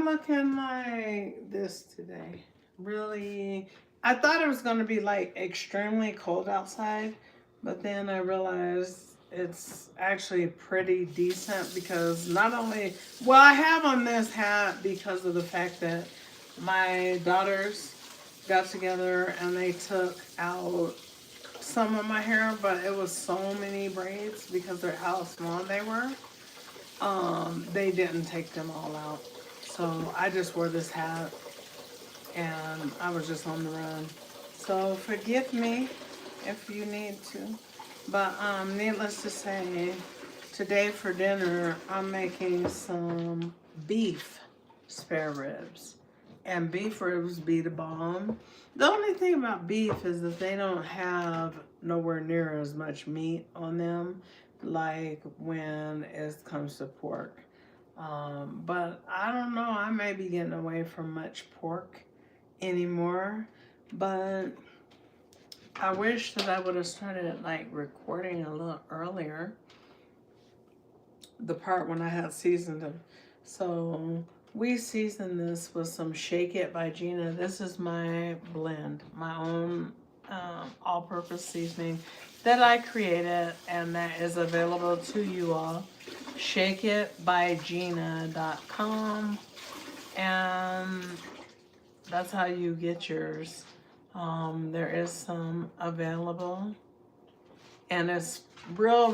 not looking like this today. Really, I thought it was going to be like extremely cold outside, but then I realized it's actually pretty decent because not only, well, I have on this hat because of the fact that my daughters got together and they took out some of my hair, but it was so many braids because of how small they were. They didn't take them all out. So I just wore this hat and I was just on the run. So forgive me if you need to. But needless to say, today for dinner I'm making some beef spare ribs. And beef ribs be the bomb. The only thing about beef is that they don't have nowhere near as much meat on them like when it comes to pork. But I don't know, I may be getting away from much pork anymore, but I wish that I would have started like recording a little earlier, the part when I had seasoned them. So we seasoned this with some Shake It by Gina. This is my blend, my own all-purpose seasoning that I created, and that is available to you all. ShakeItByGina.com, and that's how you get yours. There is some available, and it's real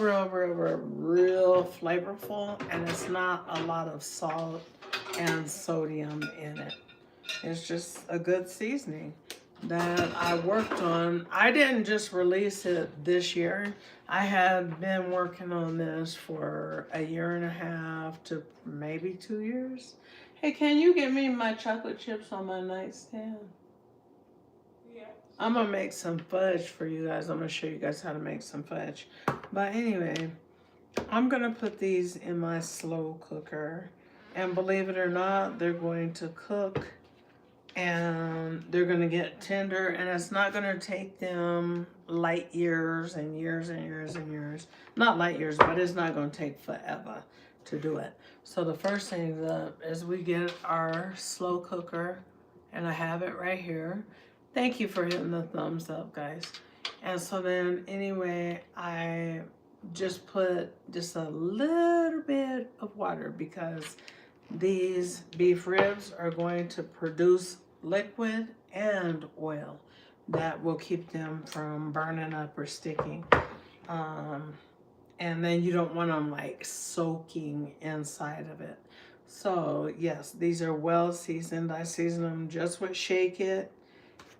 flavorful, and it's not a lot of salt and sodium in it. It's just a good seasoning that I worked on. I didn't just release it this year. I had been working on this for a year and a half to maybe 2 years. Hey, can you get me my chocolate chips on my nightstand? Yeah. I'm gonna make some fudge for you guys. I'm gonna show you guys how to make some fudge. But anyway, I'm gonna put these in my slow cooker. And believe it or not, they're going to cook and they're gonna get tender, and it's not gonna take them light years and years and years and years. Not light years, but it's not gonna take forever to do it. So the first thing is we get our slow cooker, and I have it right here. Thank you for hitting the thumbs up, guys. And so then anyway, I just put just a little bit of water because these beef ribs are going to produce liquid and oil that will keep them from burning up or sticking. And then you don't want them like soaking inside of it. So yes, these are well seasoned. I season them just with Shake It,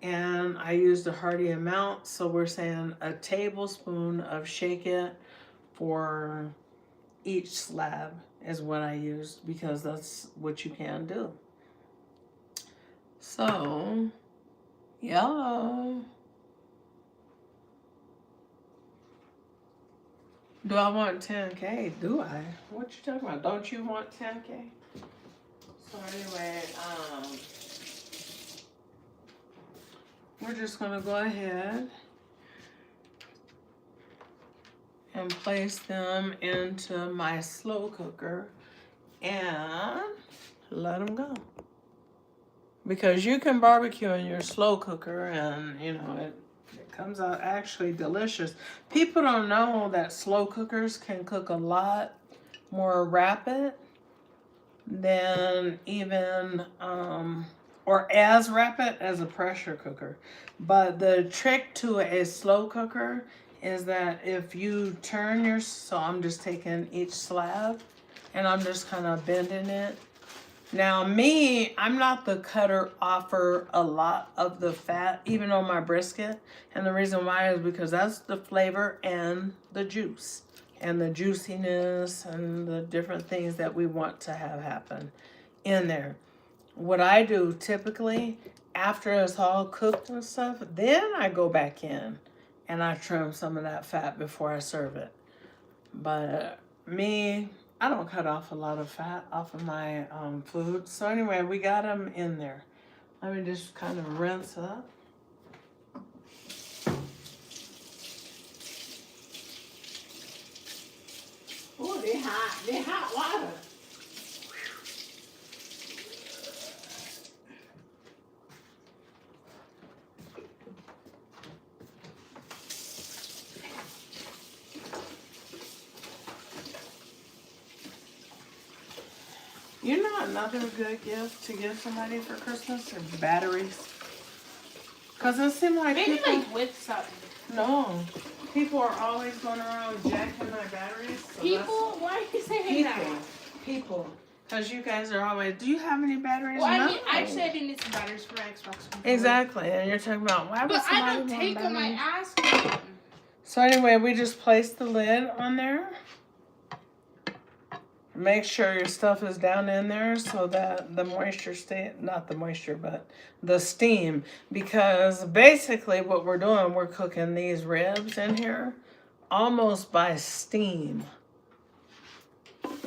and I used a hearty amount. So we're saying a tablespoon of Shake It for each slab is what I used, because that's what you can do. So, yeah. Do I want 10K? Do I? What you talking about? Don't you want 10K? So anyway, we're just gonna go ahead and place them into my slow cooker and let them go. Because you can barbecue in your slow cooker and, you know, it comes out actually delicious. People don't know that slow cookers can cook a lot more rapid than even, or as rapid as a pressure cooker. But the trick to a slow cooker is that if you turn your, so I'm just taking each slab and I'm just kind of bending it. Now me, I'm not the cutter offer a lot of the fat, even on my brisket. And the reason why is because that's the flavor and the juice and the juiciness and the different things that we want to have happen in there. What I do typically after it's all cooked and stuff, then I go back in and I trim some of that fat before I serve it. But me, I don't cut off a lot of fat off of my food. So anyway, we got them in there. Let me just kind of rinse up. Oh, they hot. They hot water. You know another good gift to give somebody for Christmas is batteries. Cause it seems like Maybe people, like with something. no, people are always going around jacking my batteries. So People? Why are you saying that? people. Cause you guys are always. Do you have any batteries? Well, I No. mean, actually, I do need some batteries for my Xbox controller. Exactly, and you're talking about why would But I somebody don't want take them. I batteries? ask them. So anyway, we just placed the lid on there. Make sure your stuff is down in there so that the moisture not the moisture, but the steam. Because basically what we're doing, we're cooking these ribs in here almost by steam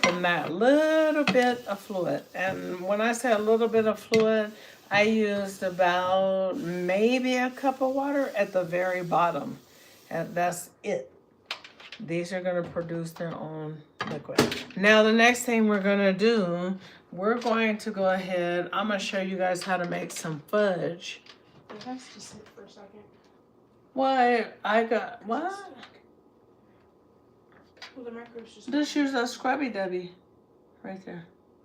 from that little bit of fluid. And when I say a little bit of fluid, I used about maybe a cup of water at the very bottom. And that's it. These are going to produce their own liquid. Now the next thing we're going to do, we're going to go ahead, I'm going to show you guys how to make some fudge. It has to sit for a second. What? What? Well, the micro's just... Just use a scrubby dubby right there.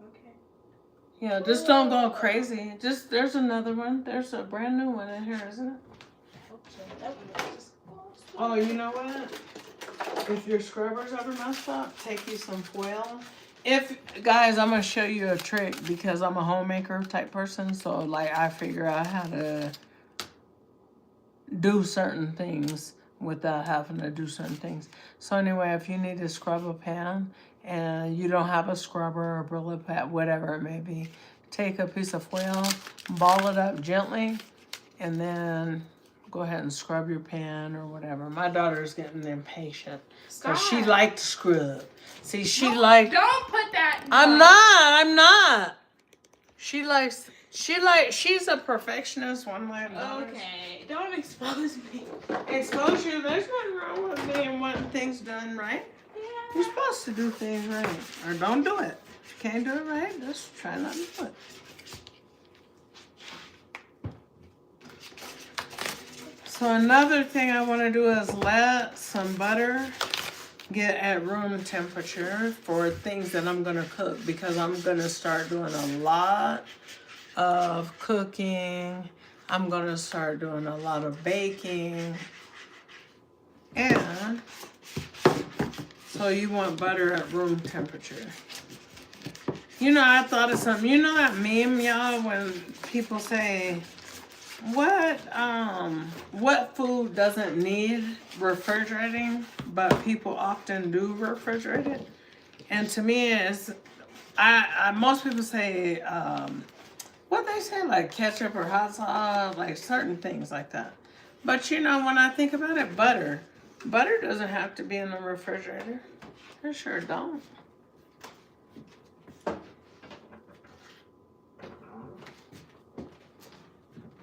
Okay. Yeah, just don't go crazy. There's another one. There's a brand new one in here, isn't it? I hope so. That one is just... Oh, you know what? If your scrubber's ever messed up, take you some foil. Guys, I'm gonna show you a trick because I'm a homemaker type person, so like I figure out how to do certain things without having to do certain things. So anyway, if you need to scrub a pan and you don't have a scrubber or Brillo pad, whatever it may be, take a piece of foil, ball it up gently, and then go ahead and scrub your pan or whatever. My daughter's getting impatient because she liked to scrub. See, Don't put that in I'm not. She's a perfectionist, one of my daughters. Okay, don't expose me. Expose you, there's nothing wrong with being wanting things done right. Yeah. You're supposed to do things right. Or don't do it. If you can't do it right, just try not to do it. So another thing I want to do is let some butter get at room temperature for things that I'm going to cook, because I'm going to start doing a lot of cooking. I'm going to start doing a lot of baking. And so you want butter at room temperature. You know, I thought of something. You know that meme, y'all, when people say, what food doesn't need refrigerating, but people often do refrigerate it? And to me, it's most people say, what they say, like ketchup or hot sauce, like certain things like that. But you know, when I think about it, butter doesn't have to be in the refrigerator. It sure don't.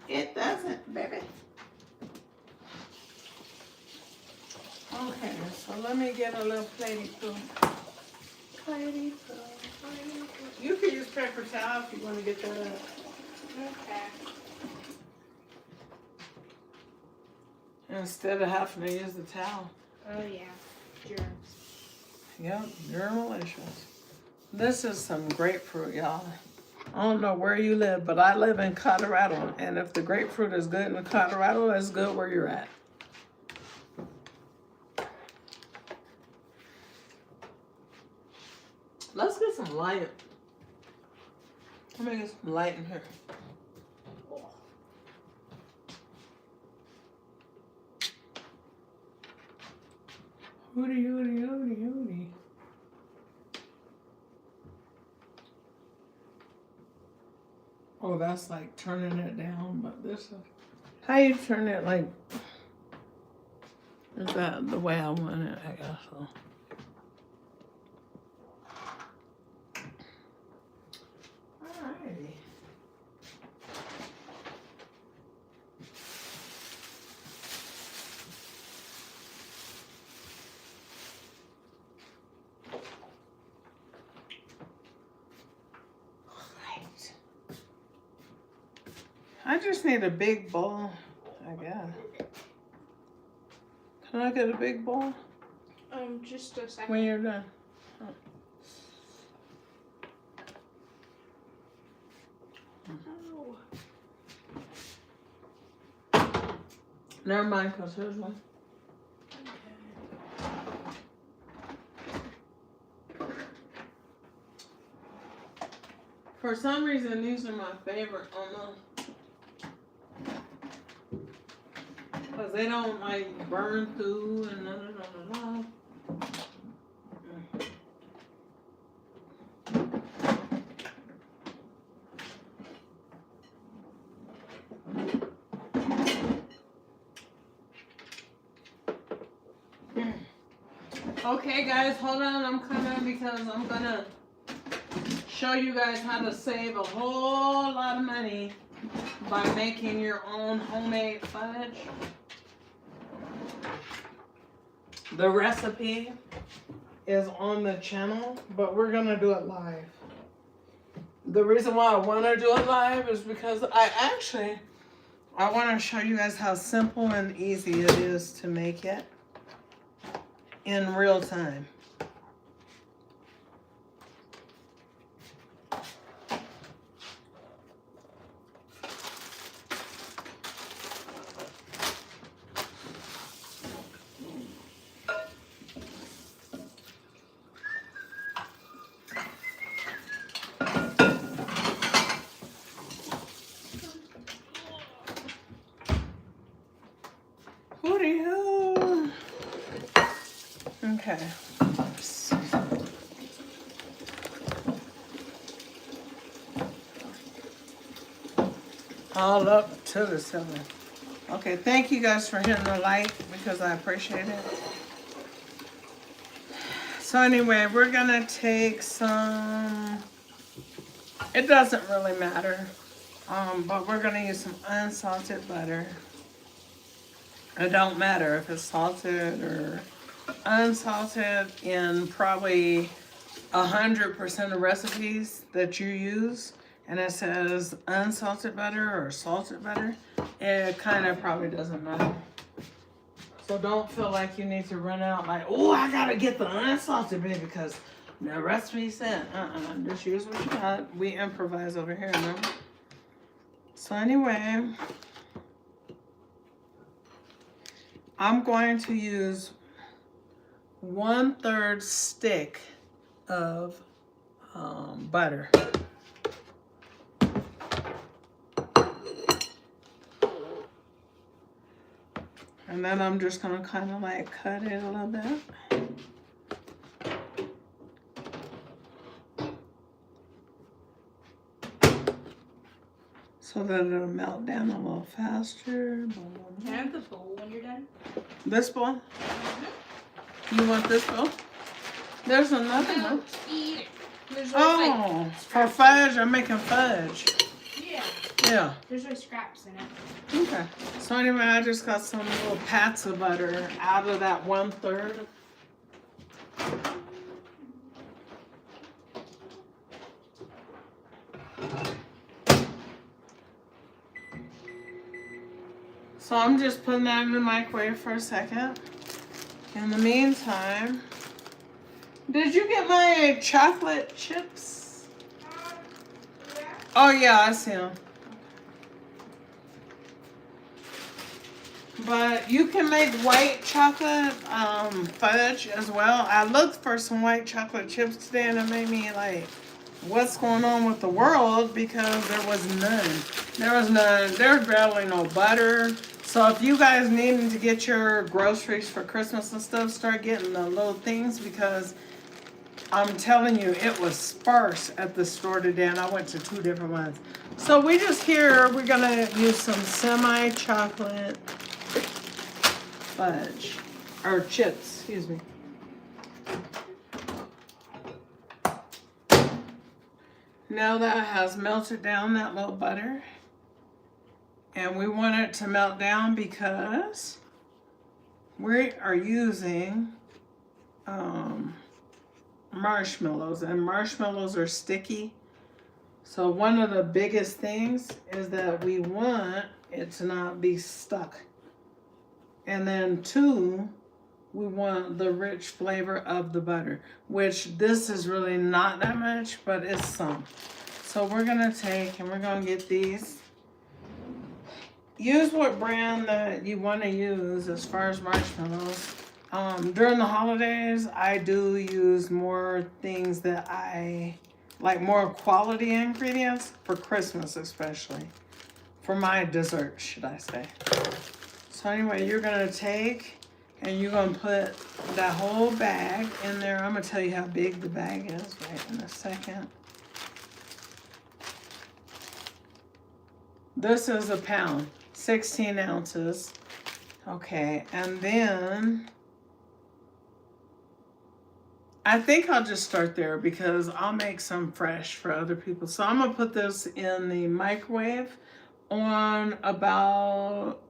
It doesn't, baby. Okay, so let me get a little platey poo. Platey poo. You can use paper towel if you want to get that up. Okay. Instead of having to use the towel. Oh yeah, germs. Yep, you're malicious. This is some grapefruit, y'all. I don't know where you live, but I live in Colorado. And if the grapefruit is good in Colorado, it's good where you're at. Let's get some light. Let me get some light in here. Hootie, hootie, hootie, hootie. Oh, that's like turning it down, but this is... How you turn it, like... Is that the way I want it? I guess so. Alrighty. I just need a big bowl, I guess. Can I get a big bowl Just a second. when you're done? Never mind, because here's one. For some reason, these are my favorite almost. Because they don't like burn through and da da da da da. Okay guys, hold on, I'm coming because I'm gonna show you guys how to save a whole lot of money by making your own homemade fudge. The recipe is on the channel, but we're gonna do it live. The reason why I wanna do it live is because I wanna show you guys how simple and easy it is to make it in real time. What are you? Okay. All up to the ceiling. Okay, thank you guys for hitting the like because I appreciate it. So anyway, we're gonna take some, it doesn't really matter, but we're gonna use some unsalted butter. It don't matter if it's salted or unsalted. In probably 100% of recipes that you use, and it says unsalted butter or salted butter, it kind of probably doesn't matter. So don't feel like you need to run out like, oh, I gotta get the unsalted bit because the recipe said, just use what you got. We improvise over here, remember? So anyway, I'm going to use 1/3 stick of butter. And then I'm just gonna kind of like cut it a little bit. So that it'll melt down a little faster. Can I have the bowl when you're done? This bowl? You want this bowl? There's another one. Eat it. There's Oh, for fudge, I'm making fudge. Yeah. Yeah. There's no scraps in it. Okay. So anyway, I just got some little pats of butter out of that 1/3. So I'm just putting that in the microwave for a second. In the meantime, did you get my chocolate chips? Yeah. Oh yeah, I see them. But you can make white chocolate fudge as well. I looked for some white chocolate chips today and it made me like, what's going on with the world? Because there was none. There was none. There's barely no butter. So if you guys needing to get your groceries for Christmas and stuff, start getting the little things because I'm telling you, it was sparse at the store today and I went to 2 different ones. So we just here, we're gonna use some semi-chocolate fudge, or chips, excuse me. Now that has melted down that little butter, and we want it to melt down because we are using marshmallows, and marshmallows are sticky. So one of the biggest things is that we want it to not be stuck. And then 2, we want the rich flavor of the butter, which this is really not that much, but it's some. So So we're gonna take and we're gonna get these. Use what brand that you want to use as far as marshmallows. During the holidays, I do use more things that I like, more quality ingredients for Christmas, especially for my dessert, should I say. So anyway, you're gonna take and you're gonna put that whole bag in there. I'm gonna tell you how big the bag is right in a second. This is a pound, 16 ounces. Okay, and then I think I'll just start there because I'll make some fresh for other people. So I'm gonna put this in the microwave on about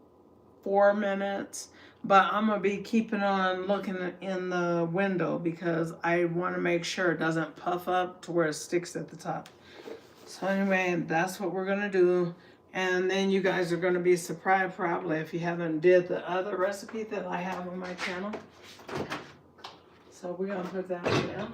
4 minutes, but I'm gonna be keeping on looking in the window because I want to make sure it doesn't puff up to where it sticks at the top. So anyway, that's what we're gonna do. And then you guys are gonna be surprised probably if you haven't did the other recipe that I have on my channel. So we're gonna put that in.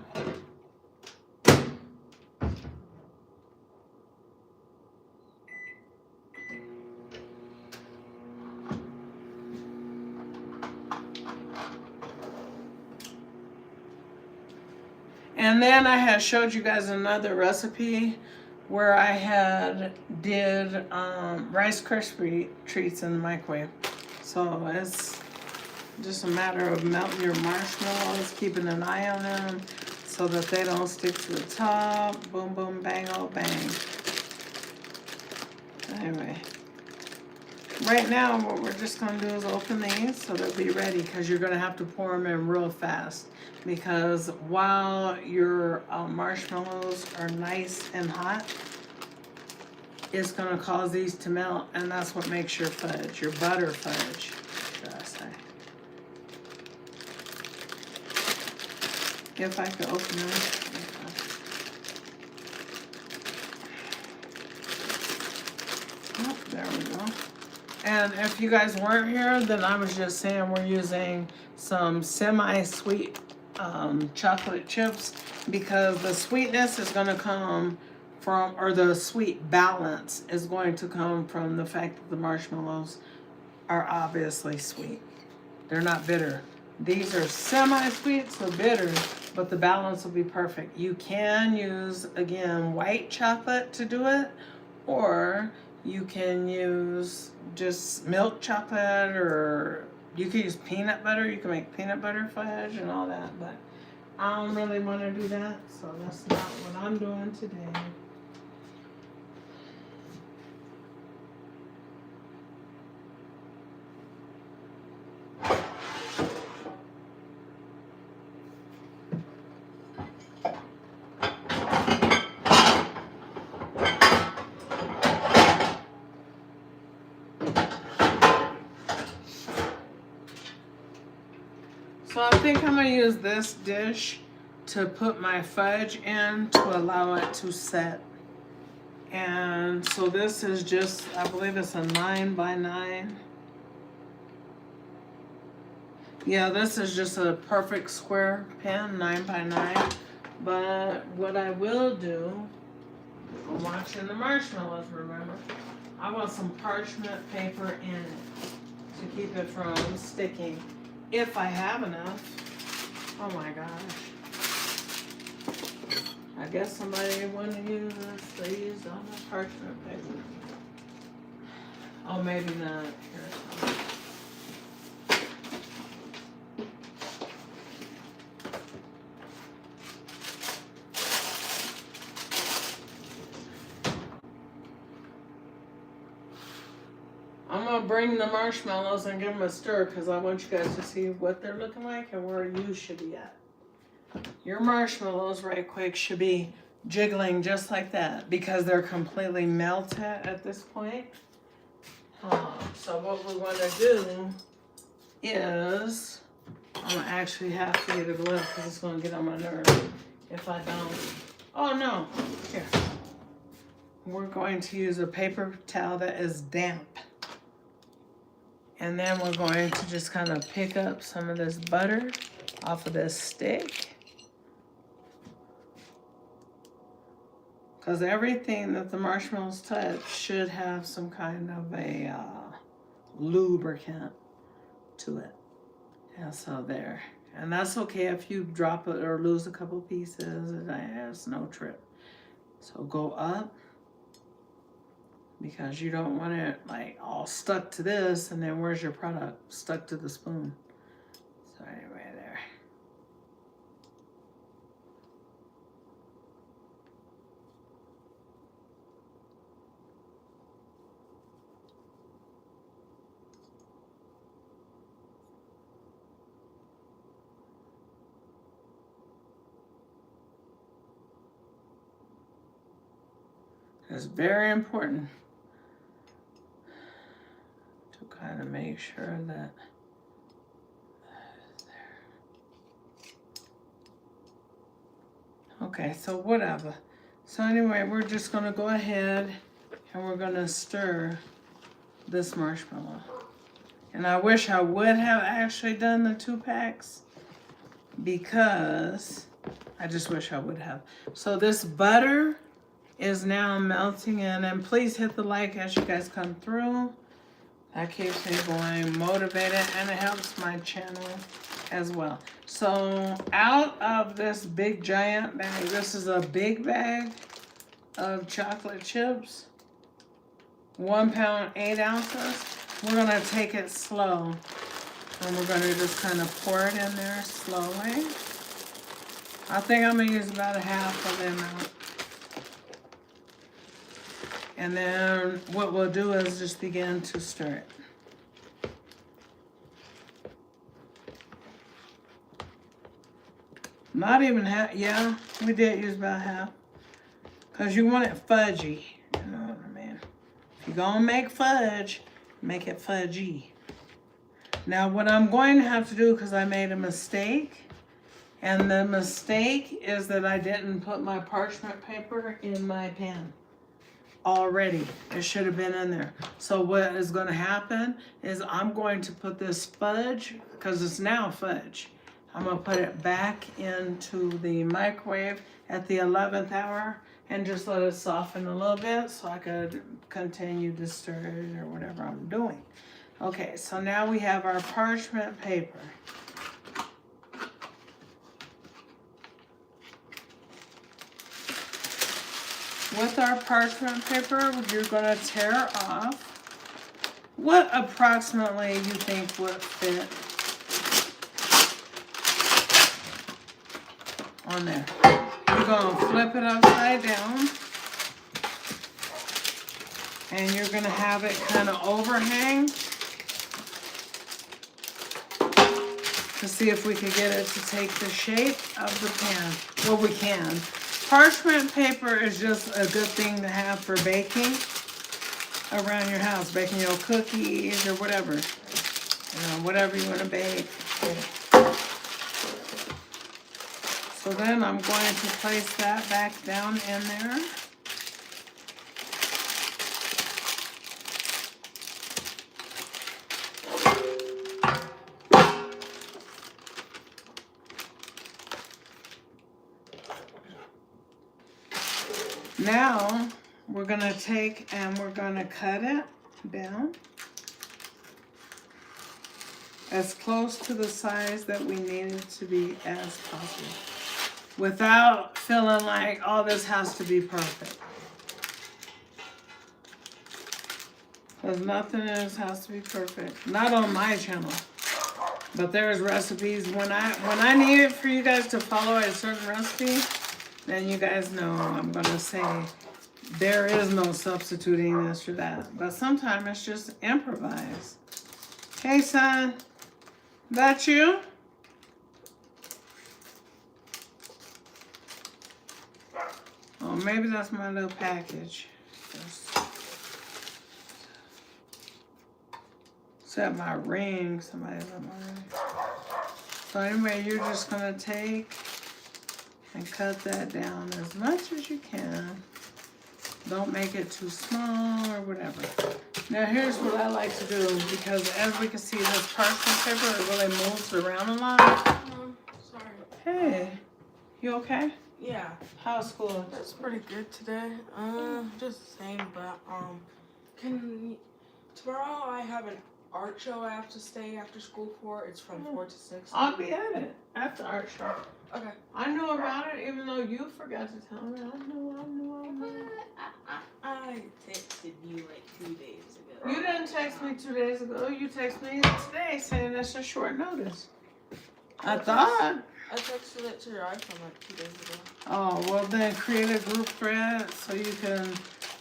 And then I had showed you guys another recipe where I had did Rice Krispie treats in the microwave. So it's just a matter of melting your marshmallows, keeping an eye on them so that they don't stick to the top. Boom, boom, bang, oh, bang. Anyway, right now what we're just gonna do is open these so they'll be ready because you're gonna have to pour them in real fast because while your marshmallows are nice and hot, it's gonna cause these to melt, and that's what makes your fudge, your butter fudge, should I say. If I could open them. Oh, there we go. And if you guys weren't here, then I was just saying we're using some semi-sweet chocolate chips because the sweetness is going to come from, or the sweet balance is going to come from the fact that the marshmallows are obviously sweet. They're not bitter. These are semi-sweet, so bitter, but the balance will be perfect. You can use, again, white chocolate to do it, or you can use just milk chocolate, or you can use peanut butter. You can make peanut butter fudge and all that, but I don't really want to do that, so that's not what I'm doing today. So I think I'm gonna use this dish to put my fudge in to allow it to set. And so this is just, I believe it's a 9 by 9. Yeah, this is just a perfect square pan, 9 by 9. But what I will do, I'm watching the marshmallows, remember? I want some parchment paper in it to keep it from sticking. If I have enough. Oh my gosh. I guess somebody wanted to use this. They used all the parchment paper. Oh, maybe not. Here. I'm gonna bring the marshmallows and give them a stir because I want you guys to see what they're looking like and where you should be at. Your marshmallows, right quick, should be jiggling just like that because they're completely melted at this point. So what we're gonna do is, I'm gonna actually have to get a glove because it's gonna get on my nerves if I don't. Oh no, here. We're going to use a paper towel that is damp. And then we're going to just kind of pick up some of this butter off of this stick. Because everything that the marshmallows touch should have some kind of a lubricant to it. And so there. And that's okay if you drop it or lose a couple pieces. It's no trip. So go up. Because you don't want it like all stuck to this, and then where's your product? Stuck to the spoon. So anyway, there. It's very important to kind of make sure that okay, so whatever. So anyway, we're just gonna go ahead and we're gonna stir this marshmallow. And I wish I would have actually done the 2 packs because I just wish I would have. So this butter is now melting in, and please hit the like as you guys come through. That keeps me going motivated, and it helps my channel as well. So out of this big giant bag, this is a big bag of chocolate chips, 1 pound, 8 ounces. We're gonna take it slow, and we're gonna just kind of pour it in there slowly. I think I'm gonna use about a half of the amount. And then what we'll do is just begin to stir it. Not even half, yeah, we did use about half. Because you want it fudgy, you know what I mean? If you're gonna make fudge, make it fudgy. Now what I'm going to have to do, because I made a mistake, and the mistake is that I didn't put my parchment paper in my pan. Already, it should have been in there. So what is going to happen is I'm going to put this fudge, because it's now fudge, I'm going to put it back into the microwave at the 11th hour and just let it soften a little bit so I could continue to stir it or whatever I'm doing. Okay, so now we have our parchment paper. With our parchment paper, you're going to tear off what approximately you think would fit on there. You're going to flip it upside down, and you're going to have it kind of overhang to see if we could get it to take the shape of the pan. Well, we can. Parchment paper is just a good thing to have for baking around your house, baking your cookies or whatever, whatever you want to bake. So then I'm going to place that back down in there. Now, we're going to take and we're going to cut it down as close to the size that we need it to be as possible, without feeling like, oh, this has to be perfect. Because nothing else has to be perfect. Not on my channel. But there's recipes. When I need it for you guys to follow a certain recipe, then you guys know I'm going to say there is no substituting this or that. But sometimes it's just improvise. Hey, son. That you? Oh, maybe that's my little package. Set my ring. Somebody's on my ring. So anyway, you're just going to take and cut that down as much as you can. Don't make it too small or whatever. Now here's what I like to do, because as we can see, this parchment paper, it really moves around a lot. Sorry. Hey, you okay? Yeah, How's school? that's pretty good today. Just the same, but tomorrow I have an art show I have to stay after school for. It's from 4 to 6. I'll be at it after art show. Okay. I knew about it even though you forgot to tell me. I knew. I texted you like 2 days ago. You didn't text me 2 days ago. You texted me today saying that's a short notice. I thought. I texted it to your iPhone like 2 days ago. Oh, well then create a group thread so you can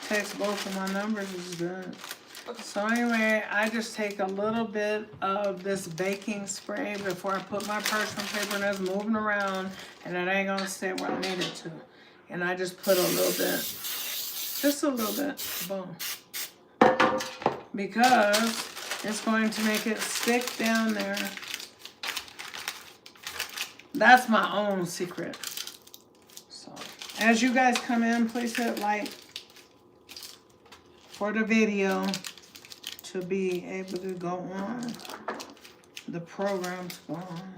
text both of my numbers is good. Okay. So anyway, I just take a little bit of this baking spray before I put my parchment paper and it's moving around and it ain't gonna stay where I need it to. And I just put a little bit, just a little bit, boom. Because it's going to make it stick down there. That's my own secret. So, as you guys come in, please hit like for the video to be able to go on. The program's go on.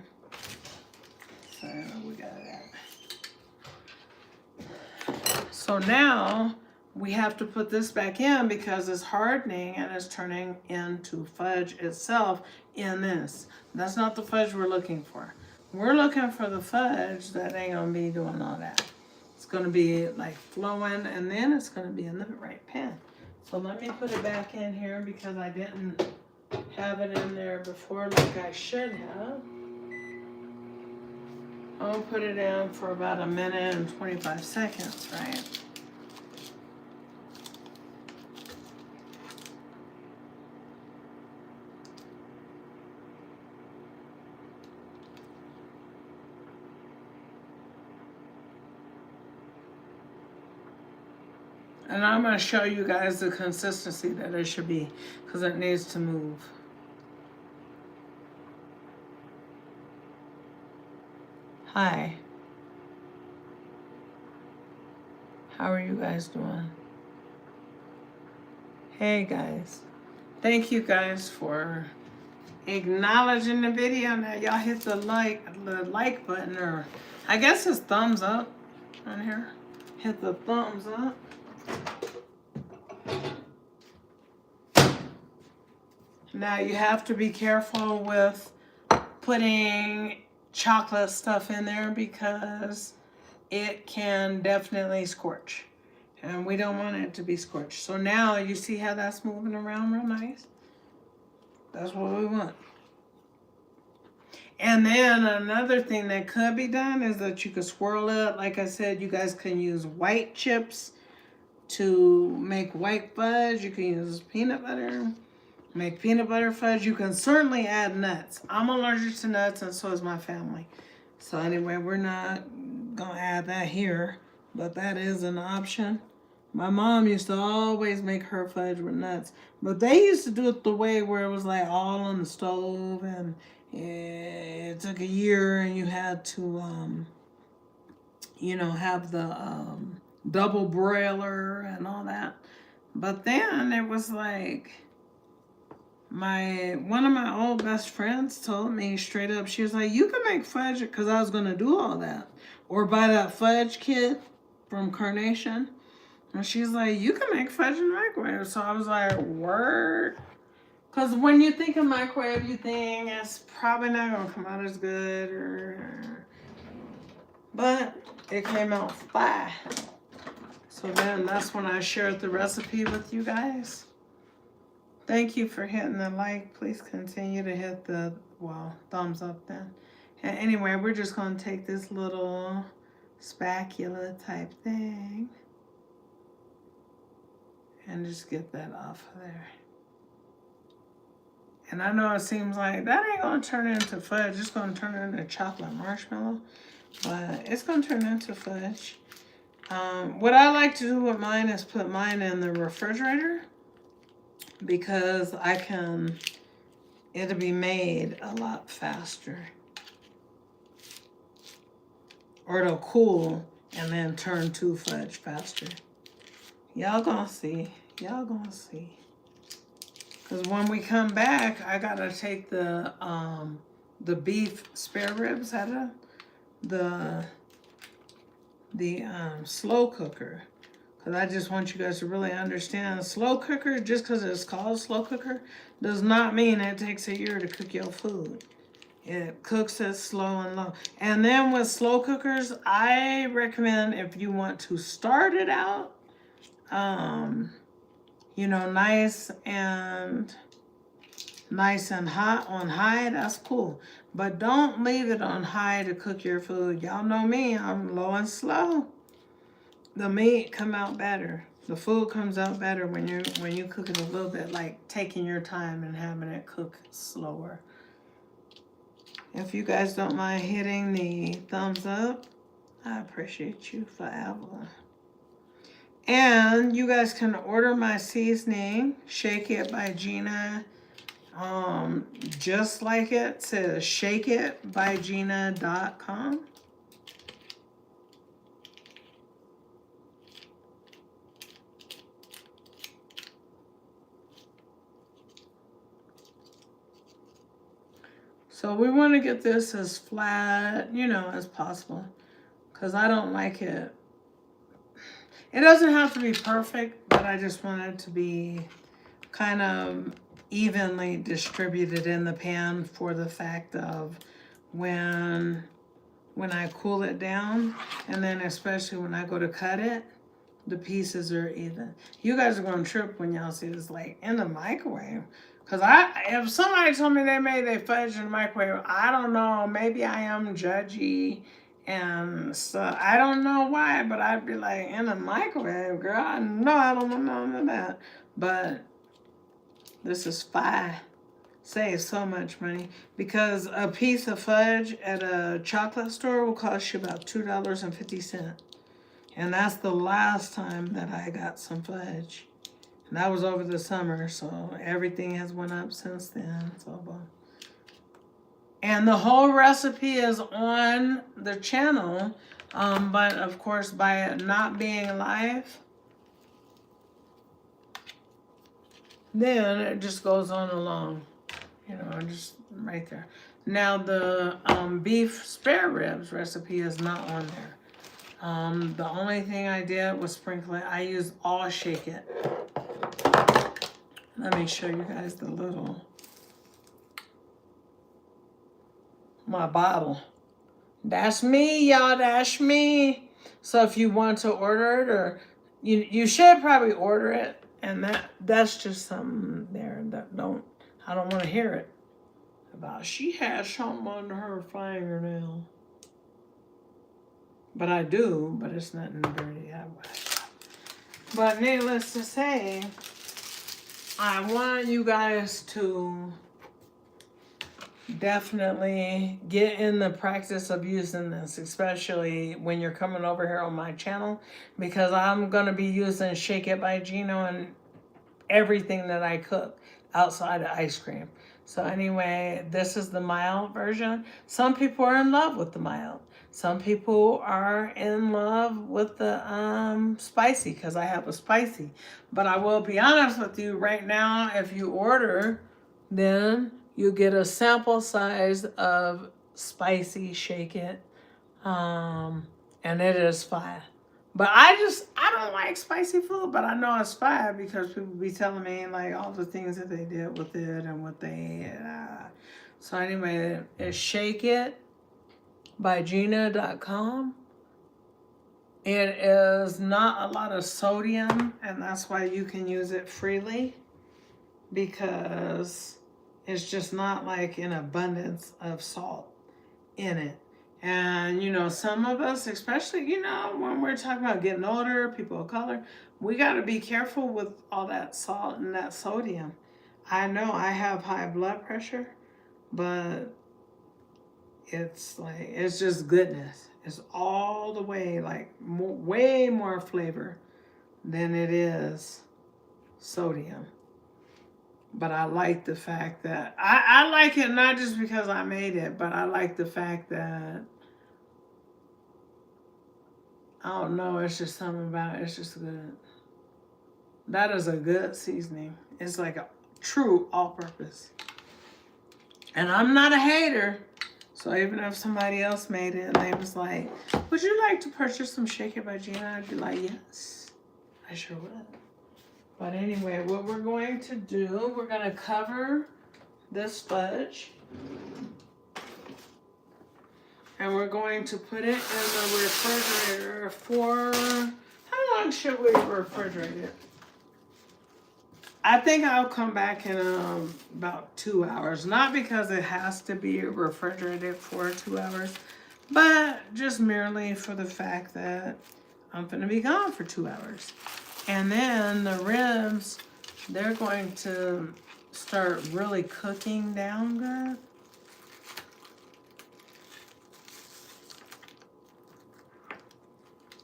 So, we got that. So now, we have to put this back in because it's hardening and it's turning into fudge itself in this. That's not the fudge we're looking for. We're looking for the fudge that ain't gonna be doing all that. It's gonna be like flowing and then it's gonna be in the right pan. So let me put it back in here because I didn't have it in there before like I should have. I'll put it in for about 1minute and 25 seconds, right? And I'm going to show you guys the consistency that it should be because it needs to move. Hi. How are you guys doing? Hey guys. Thank you guys for acknowledging the video. Now y'all hit the like button, or I guess it's thumbs up on here. Hit the thumbs up. Now you have to be careful with putting chocolate stuff in there because it can definitely scorch. And we don't want it to be scorched. So now you see how that's moving around real nice? That's what we want. And then another thing that could be done is that you could swirl it. Like I said, you guys can use white chips to make white fudge. You can use peanut butter. Make peanut butter fudge. You can certainly add nuts. I'm allergic to nuts and so is my family. So anyway, we're not gonna add that here, but that is an option. My mom used to always make her fudge with nuts, but they used to do it the way where it was like all on the stove and it took a year and you had to, you know, have the double broiler and all that. But then it was like, one of my old best friends told me straight up, she was like, you can make fudge, because I was going to do all that. Or buy that fudge kit from Carnation. And she's like, you can make fudge in the microwave. So I was like, word? Because when you think of microwave, you think it's probably not going to come out as good. But it came out fine. So then that's when I shared the recipe with you guys. Thank you for hitting the like. Please continue to hit the, thumbs up then. And anyway, we're just going to take this little spatula type thing and just get that off of there. And I know it seems like that ain't going to turn into fudge. It's going to turn into chocolate marshmallow. But it's going to turn into fudge. What I like to do with mine is put mine in the refrigerator, because it'll be made a lot faster. Or it'll cool and then turn to fudge faster. Y'all gonna see. Y'all gonna see. Because when we come back, I gotta take the beef spare ribs out of the the slow cooker. Because I just want you guys to really understand a slow cooker, just because it's called slow cooker, does not mean it takes a year to cook your food. It cooks it slow and low. And then with slow cookers, I recommend if you want to start it out, you know, nice and hot on high, that's cool. But don't leave it on high to cook your food. Y'all know me, I'm low and slow. The meat come out better. The food comes out better when you cook it a little bit, like taking your time and having it cook slower. If you guys don't mind hitting the thumbs up, I appreciate you forever. And you guys can order my seasoning, Shake It by Gina. Just like it says, shakeitbygina.com. So we want to get this as flat, you know, as possible. Because I don't like it. It doesn't have to be perfect, but I just want it to be kind of evenly distributed in the pan for the fact of when I cool it down, and then especially when I go to cut it, the pieces are even. You guys are going to trip when y'all see this, like, in the microwave. Because if somebody told me they made their fudge in the microwave, I don't know, maybe I am judgy, and so I don't know why, but I'd be like, in the microwave, girl, I know I don't know none of that. But this is fine. Saves so much money, because a piece of fudge at a chocolate store will cost you about $2.50. And that's the last time that I got some fudge. And that was over the summer, so everything has went up since then. So, and the whole recipe is on the channel, but of course, by it not being live, then it just goes on along. You know, just right there. Now the beef spare ribs recipe is not on there. The only thing I did was sprinkle it. I used all Shake It. Let me show you guys the my bottle. That's me, y'all, that's me. So if you want to order it, or you should probably order it, and that's just something there that I don't want to hear it about she has something under her fingernail. But I do, but it's nothing dirty that way. But needless to say, I want you guys to definitely get in the practice of using this, especially when you're coming over here on my channel, because I'm going to be using Shake It by Gino and everything that I cook outside of ice cream. So anyway, this is the mild version. Some people are in love with the mild. Some people are in love with the spicy, because I have a spicy. But I will be honest with you right now, if you order, then you get a sample size of spicy Shake It. And it is fine. But I don't like spicy food, but I know it's fine because people be telling me like all the things that they did with it and what they ate. So anyway, it's shakeitbygina.com. It is not a lot of sodium, and that's why you can use it freely, because it's just not like an abundance of salt in it. And, you know, some of us, especially, you know, when we're talking about getting older, people of color, we got to be careful with all that salt and that sodium. I know I have high blood pressure, but it's like, it's just goodness. It's all the way, like, way more flavor than it is sodium. But I like the fact that, I like it not just because I made it, but I like the fact that, I don't know, it's just something about it, it's just good. That is a good seasoning. It's like a true all-purpose. And I'm not a hater, So even if somebody else made it and they was like, would you like to purchase some Shake It by Gina? I'd be like, yes, I sure would. But anyway, what we're going to do, we're going to cover this fudge. And we're going to put it in the refrigerator for, how long should we refrigerate it? I think I'll come back in about 2 hours. Not because it has to be refrigerated for 2 hours, but just merely for the fact that I'm gonna be gone for 2 hours. And then the ribs, they're going to start really cooking down good.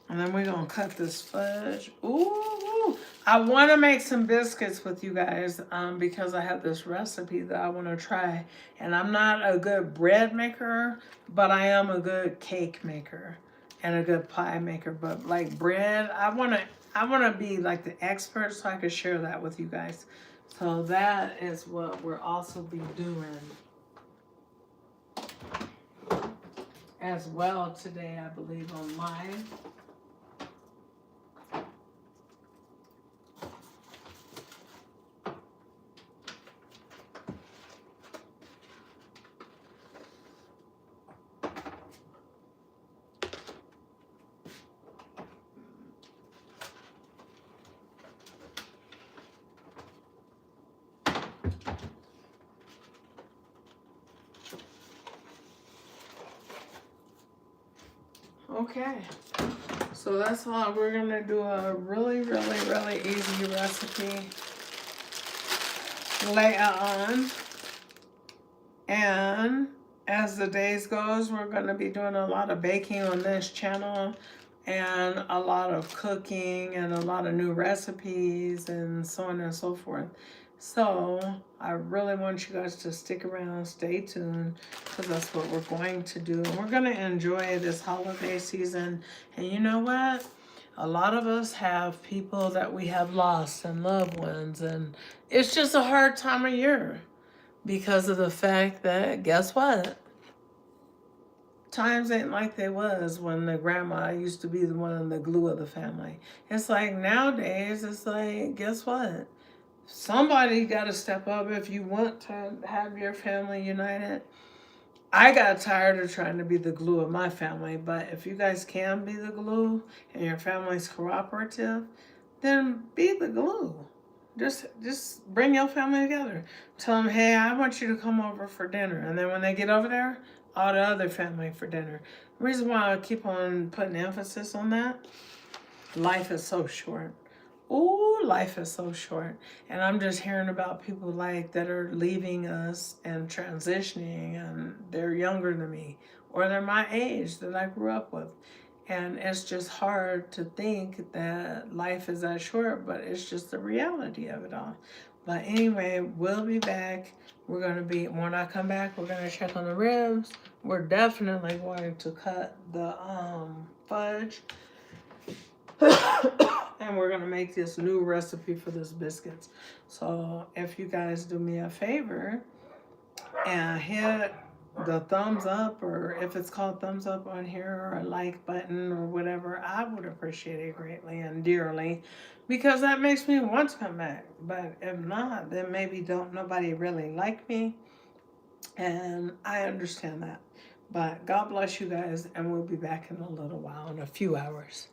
And then we're gonna cut this fudge. Ooh, I wanna make some biscuits with you guys because I have this recipe that I wanna try. And I'm not a good bread maker, but I am a good cake maker and a good pie maker. But like bread, I wanna be like the expert so I can share that with you guys. So that is what we're also be doing as well today, I believe, on mine. Okay, so that's all. We're gonna do a really easy recipe later on. And as the days goes, we're gonna be doing a lot of baking on this channel and a lot of cooking and a lot of new recipes and so on and so forth. So I really want you guys to stick around, stay tuned, because that's what we're going to do. And we're going to enjoy this holiday season. And you know what? A lot of us have people that we have lost and loved ones. And it's just a hard time of year because of the fact that, guess what? Times ain't like they was when the grandma used to be the one, the glue of the family. It's like nowadays, it's like, guess what? Somebody got to step up if you want to have your family united. I got tired of trying to be the glue of my family, but if you guys can be the glue and your family's cooperative, then be the glue. Just bring your family together. Tell them, hey, I want you to come over for dinner. And then when they get over there, all the other family for dinner. The reason why I keep on putting emphasis on that, life is so short. Ooh, life is so short. And I'm just hearing about people like that are leaving us and transitioning, and they're younger than me or they're my age that I grew up with. And it's just hard to think that life is that short, but it's just the reality of it all. But anyway, we'll be back. We're going to be, when I come back, we're going to check on the ribs. We're definitely going to cut the fudge. And we're going to make this new recipe for this biscuits. So if you guys do me a favor and hit the thumbs up, or if it's called thumbs up on here, or a like button or whatever, I would appreciate it greatly and dearly, because that makes me want to come back. But if not, then maybe don't nobody really like me, and I understand that. But God bless you guys, and we'll be back in a little while, in a few hours.